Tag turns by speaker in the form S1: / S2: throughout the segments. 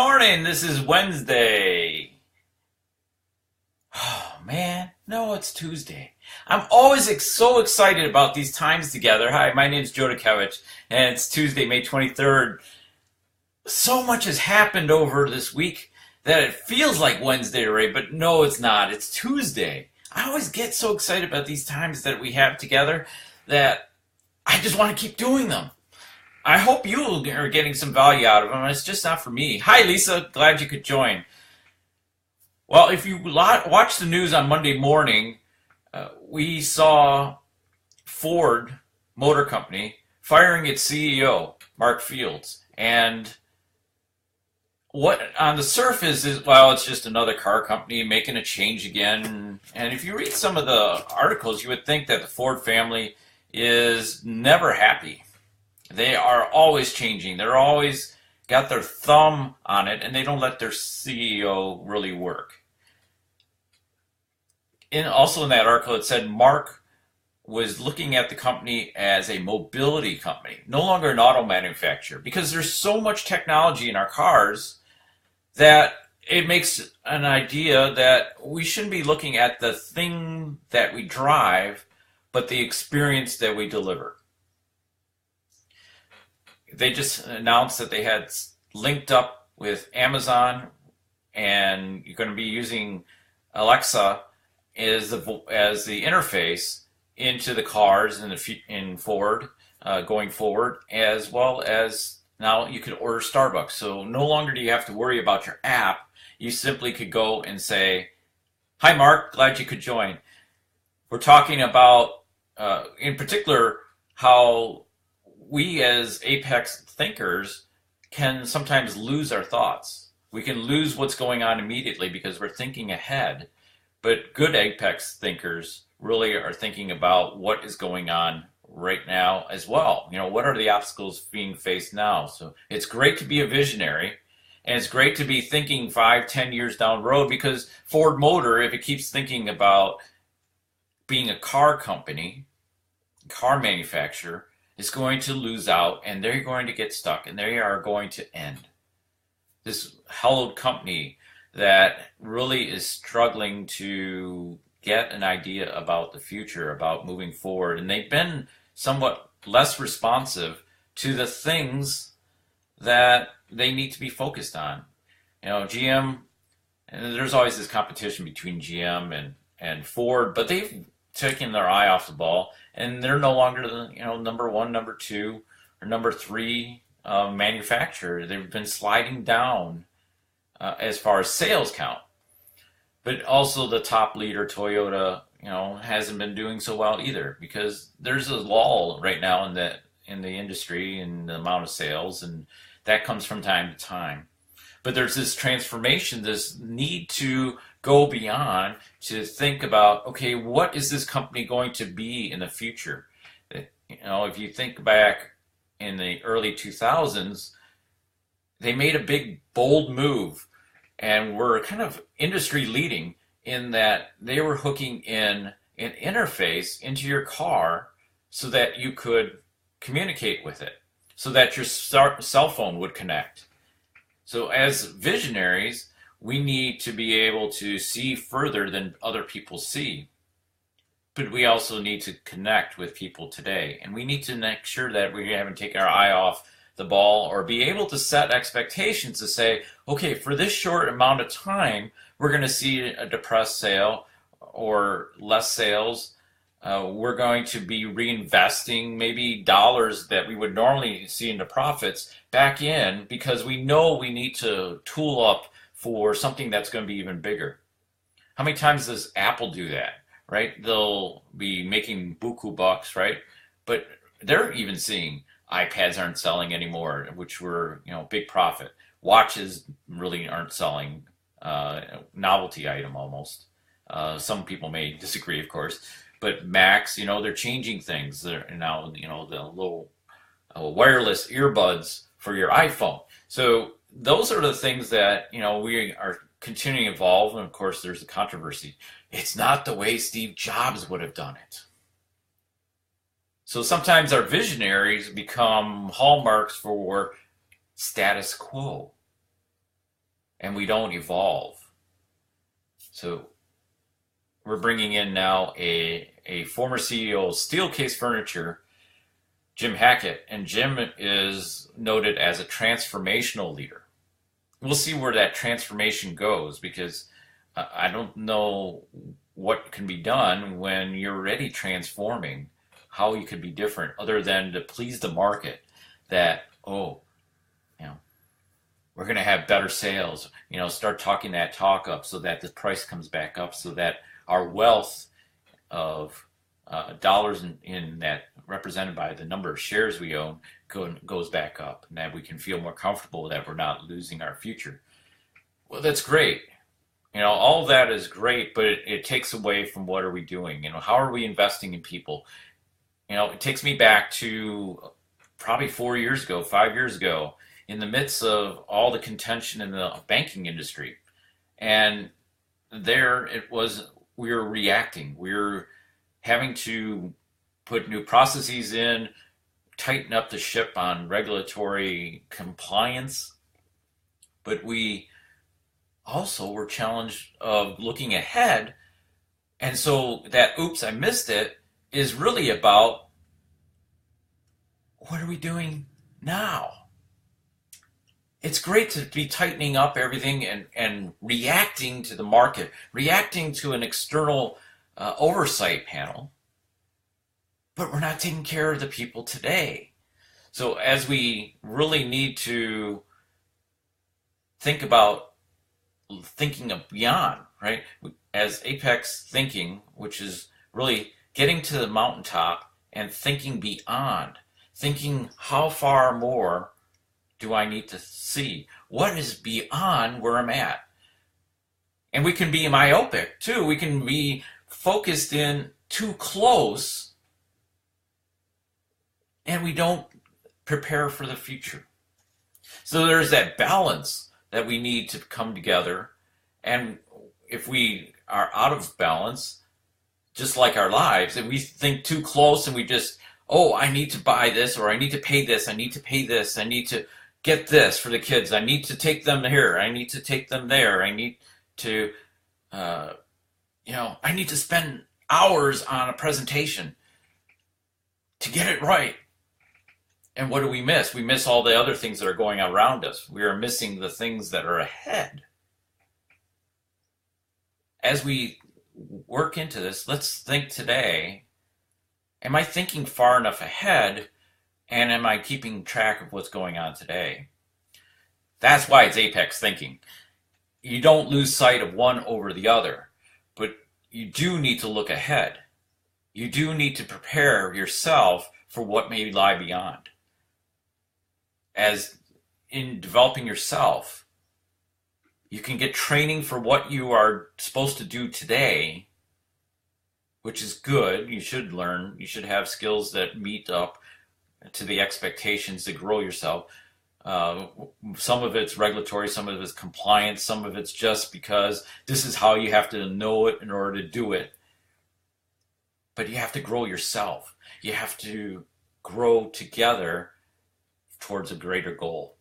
S1: morning. This is Wednesday. Oh, man. No, it's Tuesday. I'm always so excited about these times together. Hi, my name's Joe Dutkiewicz, and it's Tuesday, May 23rd. So much has happened over this week that it feels like Wednesday already, but no, it's not. It's Tuesday. I always get so excited about these times that we have together that I just want to keep doing them. I hope you are getting some value out of them. It's just not for me. Hi, Lisa. Glad you could join. Well, if you watch the news on Monday morning, we saw Ford Motor Company firing its CEO, Mark Fields. And what on the surface is, well, it's just another car company making a change again. And if you read some of the articles, you would think that the Ford family is never happy. They are always changing. They're always got their thumb on it, and they don't let their CEO really work. Also in that article, it said Mark was looking at the company as a mobility company, no longer an auto manufacturer, because there's so much technology in our cars that it makes an idea that we shouldn't be looking at the thing that we drive, but the experience that we deliver. They just announced that they had linked up with Amazon, and you're going to be using Alexa as the interface into the cars in Ford going forward, as well as now you could order Starbucks. So no longer do you have to worry about your app. You simply could go and say, "Hi, Mark. Glad you could join." We're talking about, in particular, how we as apex thinkers can sometimes lose our thoughts. We can lose what's going on immediately because we're thinking ahead. But good apex thinkers really are thinking about what is going on right now as well. You know, what are the obstacles being faced now? So it's great to be a visionary, and it's great to be thinking 5, 10 years down the road, because Ford Motor, if it keeps thinking about being a car company, car manufacturer, is going to lose out, and they're going to get stuck, and they are going to end. This hallowed company that really is struggling to get an idea about the future, about moving forward, and they've been somewhat less responsive to the things that they need to be focused on. You know, GM, and there's always this competition between GM and Ford, but they've taken their eye off the ball, and they're no longer the number one, number two, or number three manufacturer. They've been sliding down as far as sales count, but also the top leader, Toyota, hasn't been doing so well either, because there's a lull right now in the industry and the amount of sales, and that comes from time to time. But there's this transformation, this need to go beyond, to think about, okay, what is this company going to be in the future? If you think back in the early 2000s, they made a big, bold move, and were kind of industry leading in that they were hooking in an interface into your car so that you could communicate with it, so that your cell phone would connect. So as visionaries, we need to be able to see further than other people see. But we also need to connect with people today. And we need to make sure that we haven't taken our eye off the ball, or be able to set expectations to say, okay, for this short amount of time, we're going to see a depressed sale or less sales. We're going to be reinvesting maybe dollars that we would normally see into profits back in, because we know we need to tool up for something that's going to be even bigger. How many times does Apple do that, right? They'll be making buku bucks, right? But they're even seeing iPads aren't selling anymore, which were, big profit. Watches really aren't selling, novelty item almost. Some people may disagree, of course. But Macs, they're changing things. They're now, the little wireless earbuds for your iPhone. So those are the things that, we are continuing to evolve. And of course, there's the controversy. It's not the way Steve Jobs would have done it. So sometimes our visionaries become hallmarks for status quo. and we don't evolve. So we're bringing in now a former CEO of Steelcase Furniture, Jim Hackett, and Jim is noted as a transformational leader. We'll see where that transformation goes, because I don't know what can be done when you're already transforming, how you could be different other than to please the market that, oh, you know, we're going to have better sales, start talking that talk up so that the price comes back up, so that our wealth of dollars in that represented by the number of shares we own goes back up, and that we can feel more comfortable that we're not losing our future. Well, that's great. All of that is great, but it takes away from what are we doing? How are we investing in people? It takes me back to probably 4 years ago, 5 years ago, in the midst of all the contention in the banking industry. And there it was, we were reacting. We were having to put new processes in, tighten up the ship on regulatory compliance. But we also were challenged of looking ahead. And so that, oops, I missed it, is really about what are we doing now? It's great to be tightening up everything and reacting to the market, reacting to an external oversight panel, but we're not taking care of the people today. So as we really need to think about thinking of beyond, right? As apex thinking, which is really getting to the mountaintop and thinking beyond, thinking how far more do I need to see? What is beyond where I'm at? And we can be myopic too. We can be focused in too close, and we don't prepare for the future. So there's that balance that we need to come together. And if we are out of balance, just like our lives, and we think too close and we just, oh, I need to buy this, or I need to pay this, I need to pay this, I need to get this for the kids, I need to take them here, I need to take them there, I need to, I need to spend hours on a presentation to get it right. And what do we miss? We miss all the other things that are going around us. We are missing the things that are ahead. As we work into this, let's think today, am I thinking far enough ahead, and am I keeping track of what's going on today? That's why it's apex thinking. You don't lose sight of one over the other, but you do need to look ahead. You do need to prepare yourself for what may lie beyond. As in developing yourself, you can get training for what you are supposed to do today, which is good. You should learn. You should have skills that meet up to the expectations to grow yourself. Some of it's regulatory, some of it's compliance, some of it's just because this is how you have to know it in order to do it. But you have to grow yourself. You have to grow together towards a greater goal.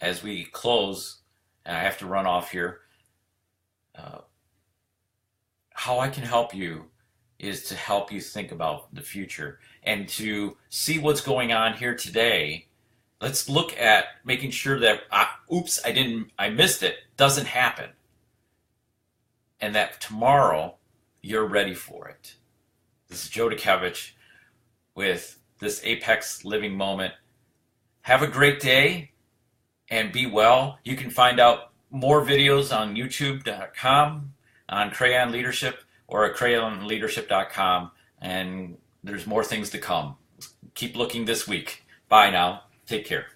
S1: As we close, and I have to run off here, how I can help you is to help you think about the future and to see what's going on here today. Let's look at making sure that, I missed it, doesn't happen. And that tomorrow, you're ready for it. This is Joe Dutkiewicz with this Apex Living Moment. Have a great day and be well. You can find out more videos on youtube.com, on Crayon Leadership, or at crayonleadership.com. And there's more things to come. Keep looking this week. Bye now. Take care.